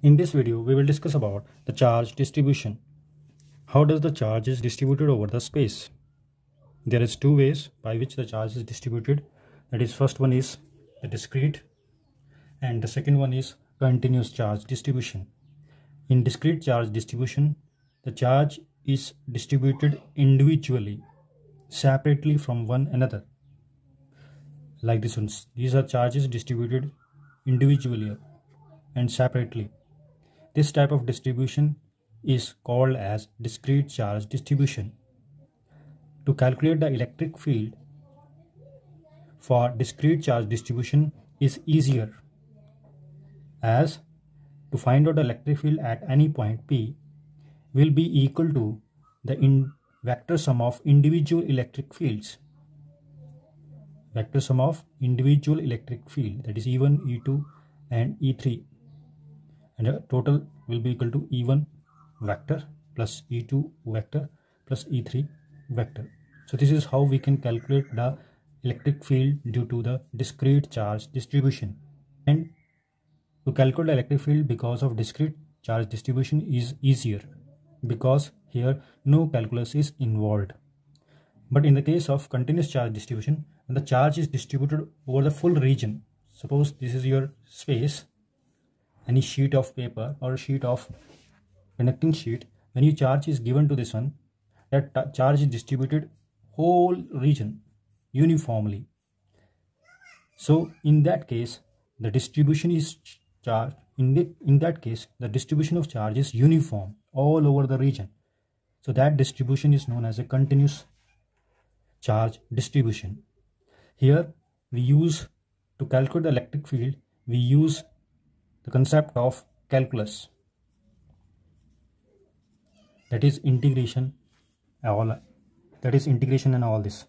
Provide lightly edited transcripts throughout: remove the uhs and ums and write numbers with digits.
In this video, we will discuss about the charge distribution. How does the charge is distributed over the space? There is two ways by which the charge is distributed. That is, first one is the discrete and the second one is continuous charge distribution. In discrete charge distribution, the charge is distributed individually, separately from one another. Like this one, these are charges distributed individually and separately. This type of distribution is called as discrete charge distribution. To calculate the electric field for discrete charge distribution is easier, as to find out the electric field at any point P will be equal to the vector sum of individual electric fields. Vector sum of individual electric field, that is E1, E2 and E3. And the total will be equal to E1 vector plus E2 vector plus E3 vector. So this is how we can calculate the electric field due to the discrete charge distribution. And to calculate the electric field because of discrete charge distribution is easier, because here no calculus is involved. But in the case of continuous charge distribution, when the charge is distributed over the full region, suppose this is your space, any sheet of paper or a sheet of conducting sheet, when your charge is given to this one, that charge is distributed whole region uniformly. So in that case, the distribution is charge. In that case, the distribution of charge is uniform all over the region. So that distribution is known as a continuous charge distribution. Here we use, to calculate the electric field, we use the concept of calculus, that is integration and all this.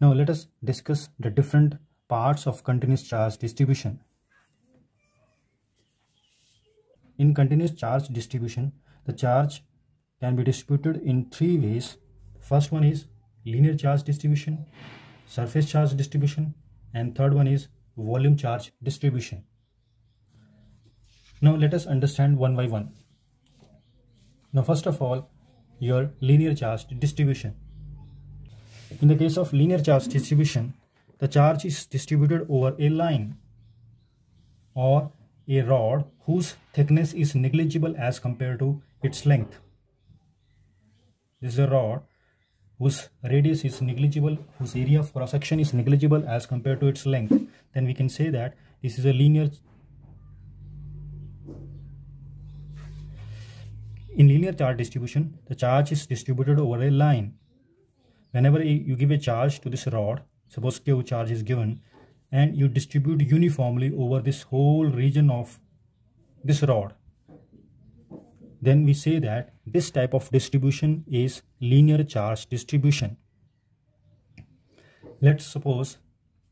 Now let us discuss the different parts of continuous charge distribution. In continuous charge distribution, the charge can be distributed in three ways. First one is linear charge distribution, surface charge distribution, and third one is volume charge distribution. Now let us understand one by one. Now first of all, your linear charge distribution. In the case of linear charge distribution, the charge is distributed over a line or a rod whose thickness is negligible as compared to its length. This is a rod whose radius is negligible, whose area of cross section is negligible as compared to its length. Then we can say that this is a linear. In linear charge distribution, the charge is distributed over a line. Whenever you give a charge to this rod, suppose Q charge is given, and you distribute uniformly over this whole region of this rod, then we say that this type of distribution is linear charge distribution. Let's suppose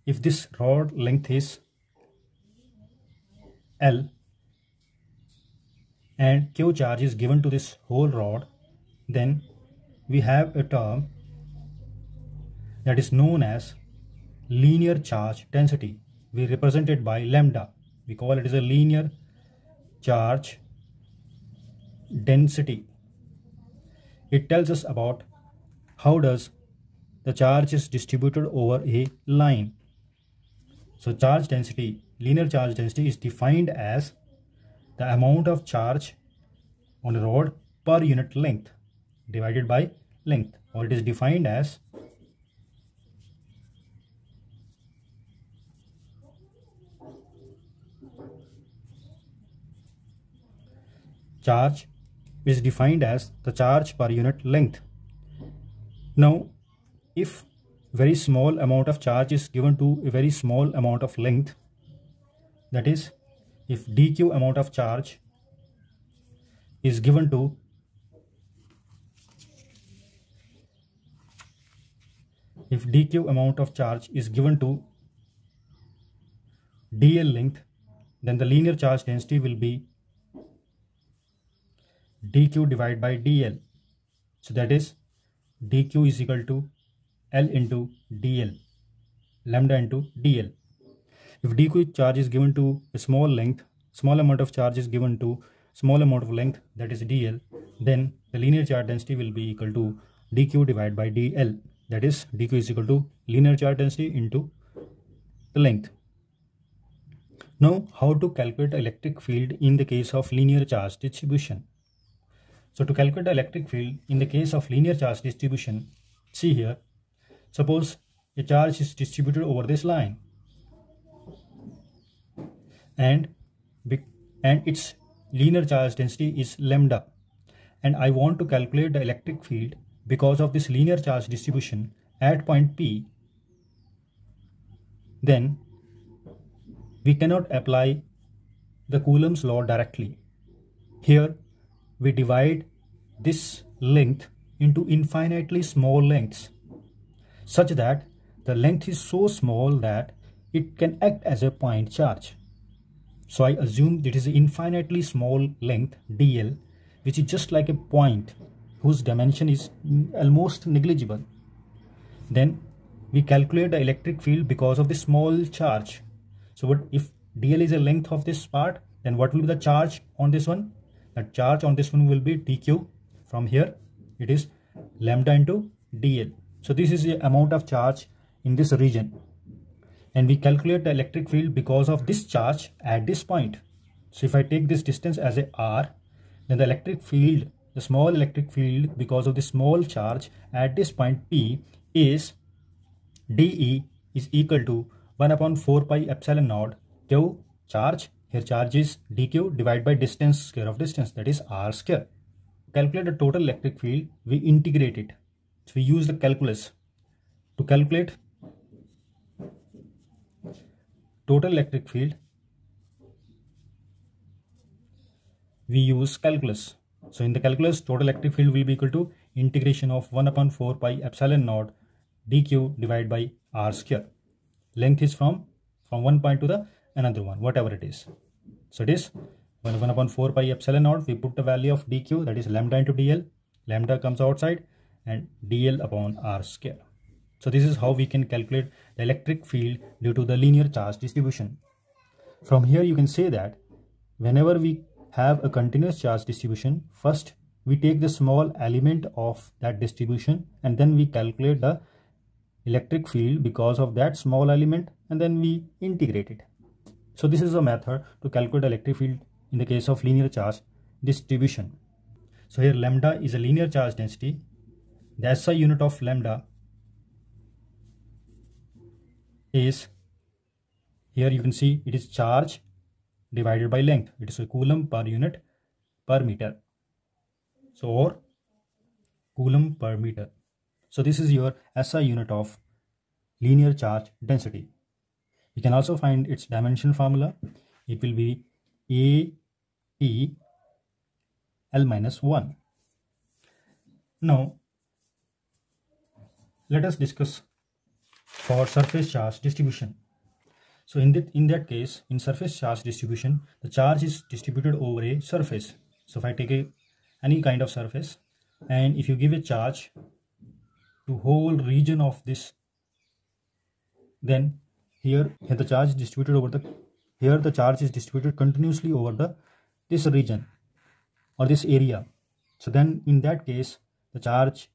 if this rod length is L and Q charge is given to this whole rod, then we have a term that is known as linear charge density. We represent it by lambda. We call it as a linear charge density. It tells us about how does the charge is distributed over a line. So charge density, linear charge density, is defined as the amount of charge on a rod per unit length divided by length, or it is defined as charge is defined as the charge per unit length. Now, if very small amount of charge is given to a very small amount of length, that is, if dq amount of charge is given to dl length, then the linear charge density will be dq divided by dl. So that is dq is equal to L into dl, lambda into dl. If dq charge is given to a small length, small amount of charge is given to small amount of length, that is dl, then the linear charge density will be equal to dq divided by dl, that is dq is equal to linear charge density into the length. Now, how to calculate the electric field in the case of linear charge distribution? So to calculate the electric field in the case of linear charge distribution, see here, suppose a charge is distributed over this line and its linear charge density is lambda, and I want to calculate the electric field because of this linear charge distribution at point P, then we cannot apply the Coulomb's law directly. Here we divide this length into infinitely small lengths such that the length is so small that it can act as a point charge. So I assume it is an infinitely small length dl, which is just like a point whose dimension is almost negligible. Then we calculate the electric field because of the small charge. So what if dl is the length of this part, then what will be the charge on this one? The charge on this one will be dq. From here it is lambda into dl. So this is the amount of charge in this region, and we calculate the electric field because of this charge at this point. So if I take this distance as a r, then the electric field, the small electric field because of the small charge at this point P is dE is equal to 1 upon 4 pi epsilon naught q charge, here charge is dq, divided by distance, square of distance, that is r square. To calculate the total electric field, we integrate it. So we use the calculus to calculate total electric field. We use calculus. So in the calculus, total electric field will be equal to integration of 1 upon 4 pi epsilon naught dq divided by r square. Length is from one point to the another one, whatever it is. So it is 1 upon 4 pi epsilon naught. We put the value of dq, that is lambda into dl. Lambda comes outside, and dl upon r square. So this is how we can calculate the electric field due to the linear charge distribution. From here you can say that whenever we have a continuous charge distribution, first we take the small element of that distribution and then we calculate the electric field because of that small element, and then we integrate it. So this is a method to calculate the electric field in the case of linear charge distribution. So here lambda is a linear charge density. The SI unit of lambda is, here you can see it is charge divided by length. It is a coulomb per unit per meter. So or coulomb per meter. So this is your SI unit of linear charge density. You can also find its dimension formula. It will be A T L minus 1. Now let us discuss for surface charge distribution. So in that case, in surface charge distribution, the charge is distributed over a surface. So if I take any kind of surface, and if you give a charge to whole region of this, then here the charge is distributed over the charge is distributed continuously over this region or this area. So then in that case, the charge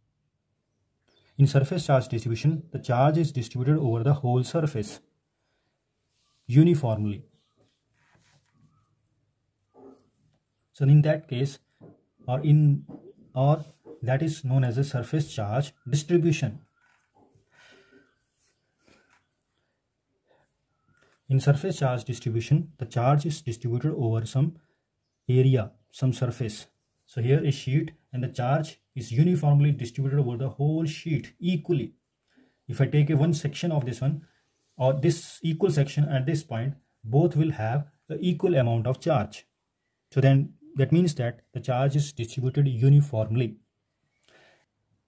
in surface charge distribution, the charge is distributed over the whole surface uniformly. So in that case, or that is known as a surface charge distribution. In surface charge distribution, the charge is distributed over some area, some surface. So here a sheet, and the charge is uniformly distributed over the whole sheet equally. If I take one section of this one or this equal section at this point, both will have the equal amount of charge. So then that means that the charge is distributed uniformly.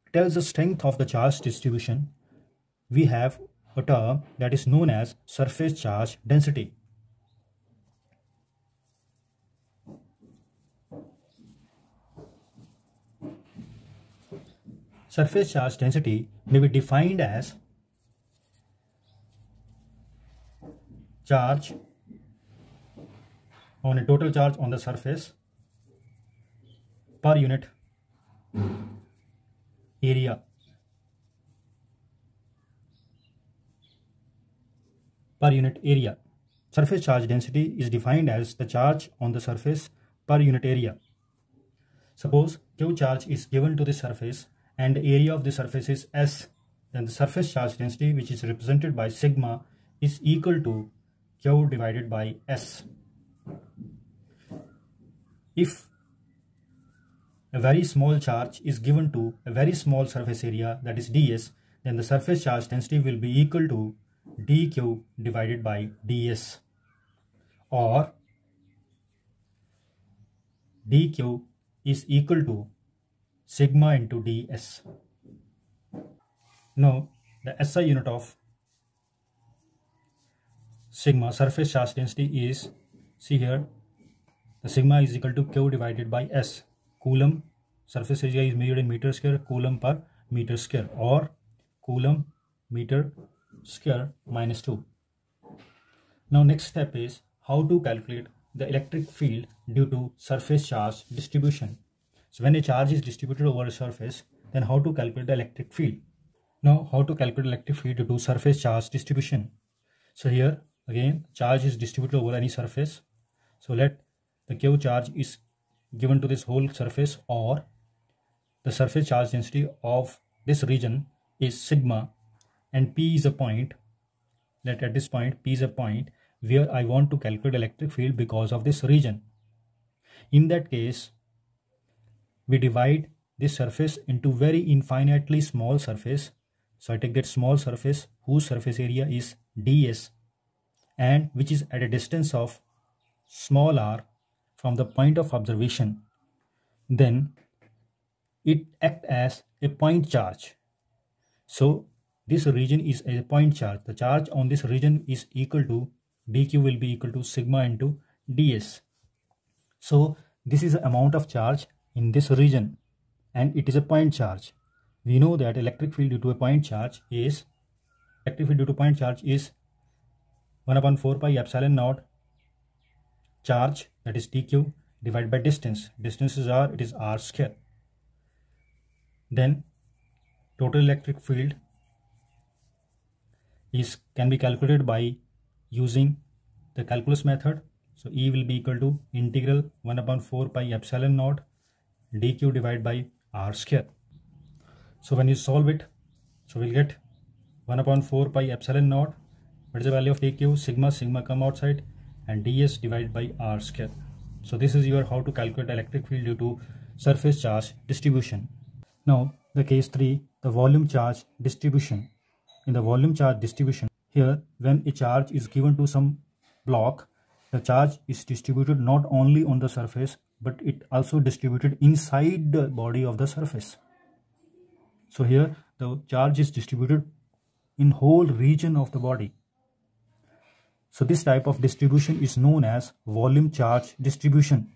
It tells the strength of the charge distribution. We have a term that is known as surface charge density. Surface charge density may be defined as charge on a total charge on the surface per unit area. Per unit area. Surface charge density is defined as the charge on the surface per unit area. Suppose Q charge is given to the surface and the area of the surface is S, then the surface charge density, which is represented by sigma, is equal to Q divided by S. If a very small charge is given to a very small surface area, that is ds, then the surface charge density will be equal to dq divided by ds, or dq is equal to sigma into ds. Now the SI unit of sigma, surface charge density, is, see here, the sigma is equal to Q divided by S. Coulomb, surface area is measured in meter square, coulomb per meter square, or coulomb meter square minus 2. Now next step is how to calculate the electric field due to surface charge distribution. So when a charge is distributed over a surface, then how to calculate the electric field. Now how to calculate electric field due to surface charge distribution. So here again, charge is distributed over any surface. So let the Q charge is given to this whole surface, or the surface charge density of this region is sigma, and P is a point. Let at this point P is a point where I want to calculate electric field because of this region. In that case, we divide this surface into very infinitely small surface. So I take that small surface whose surface area is ds and which is at a distance of small r from the point of observation. Then it acts as a point charge. So this region is a point charge. The charge on this region is equal to dq will be equal to sigma into ds. So this is the amount of charge in this region and it is a point charge. We know that electric field due to a point charge is 1/4 pi epsilon naught charge, that is dq, divided by distance. Distance is r, it is r square. Then total electric field can be calculated by using the calculus method. So E will be equal to integral 1/4 pi epsilon naught dq divided by r square. So when you solve it, so we'll get 1/4 pi epsilon naught. What is the value of dq? Sigma come outside, and ds divided by r square. So this is your how to calculate electric field due to surface charge distribution. Now the case 3, the volume charge distribution. In the volume charge distribution, here when a charge is given to some block, the charge is distributed not only on the surface but it also distributed inside the body of the surface. So here the charge is distributed in whole region of the body. So this type of distribution is known as volume charge distribution.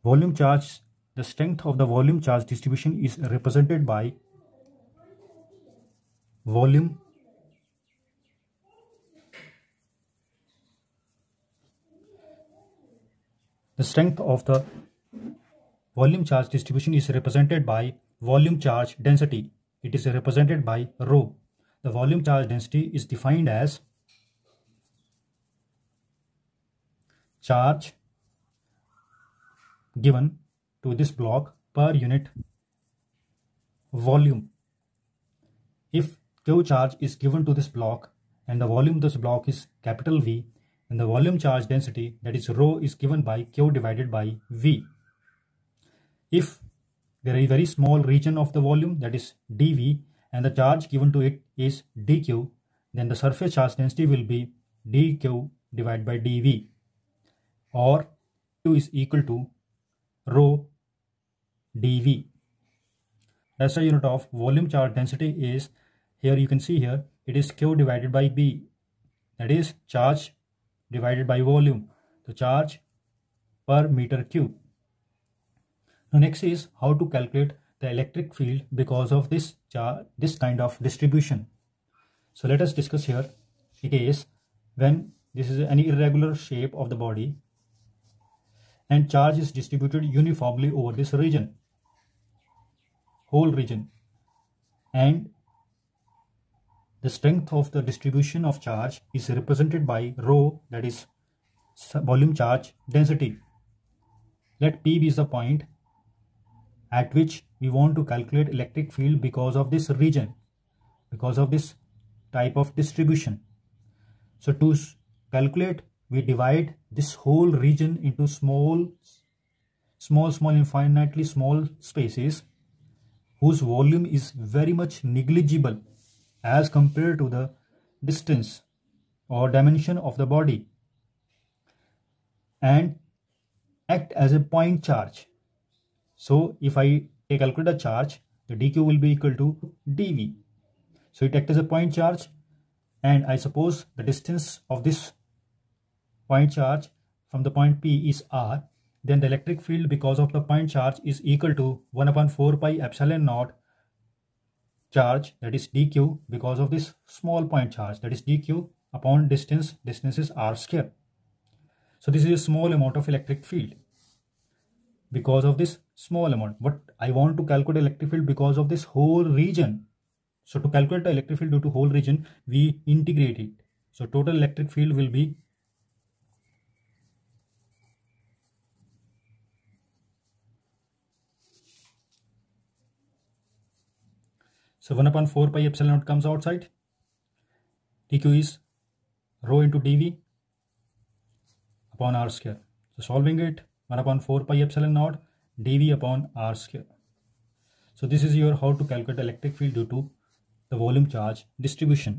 Volume charge, the strength of the volume charge distribution is represented by volume the strength of the volume charge distribution is represented by volume charge density. It is represented by rho. The volume charge density is defined as charge given to this block per unit volume. If Q charge is given to this block and the volume of this block is capital V, then the volume charge density, that is rho, is given by Q divided by V. If there is a very small region of the volume, that is dV, and the charge given to it is dq, then the surface charge density will be dq divided by dV, or Q is equal to rho dV. That's the unit of volume charge density is, here you can see here, it is Q divided by B, that is charge divided by volume, the charge per meter cube. Now next is how to calculate the electric field because of this kind of distribution. So let us discuss here. It is when this is any irregular shape of the body and charge is distributed uniformly over this region, whole region, and the strength of the distribution of charge is represented by rho, that is volume charge density. Let P be the point at which we want to calculate electric field because of this region, because of this type of distribution. So to calculate, we divide this whole region into small, infinitely small spaces whose volume is very much negligible as compared to the distance or dimension of the body, and act as a point charge. So if I calculate a charge, the dq will be equal to dv. So it acts as a point charge, and I suppose the distance of this point charge from the point P is r, then the electric field because of the point charge is equal to 1/4 pi epsilon naught charge, that is dq, because of this small point charge, that is dq upon distance is r square. So this is a small amount of electric field because of this small amount, but I want to calculate electric field because of this whole region. So to calculate the electric field due to whole region, we integrate it. So total electric field will be so 1/4 pi epsilon naught comes outside. dq is rho into dv upon r square. So solving it, 1/4 pi epsilon naught dv upon r square. So this is your how to calculate electric field due to the volume charge distribution.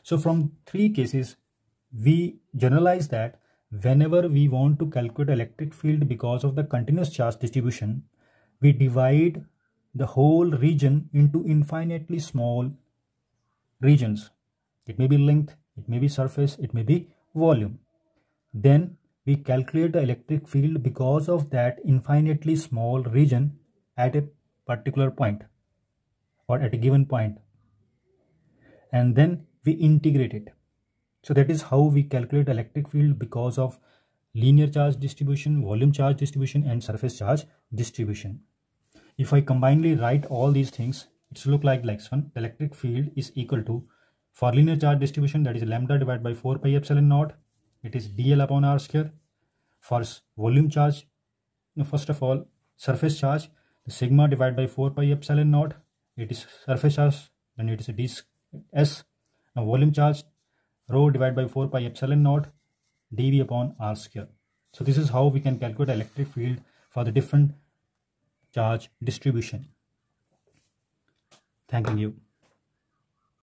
So from three cases, we generalize that whenever we want to calculate electric field because of the continuous charge distribution, we divide the whole region into infinitely small regions. It may be length, it may be surface, it may be volume. Then we calculate the electric field because of that infinitely small region at a particular point or at a given point, and then we integrate it. So that is how we calculate electric field because of linear charge distribution, volume charge distribution, and surface charge distribution. If I combinedly write all these things, it's look like this one. The electric field is equal to, for linear charge distribution, that is lambda divided by 4 pi epsilon naught, it is dl upon r square. For volume charge, first of all, surface charge, the sigma divided by 4 pi epsilon naught, it is surface charge, then it is a ds. Now volume charge, rho divided by 4 pi epsilon naught dv upon r square. So this is how we can calculate electric field for the different charge distribution. Thanking you.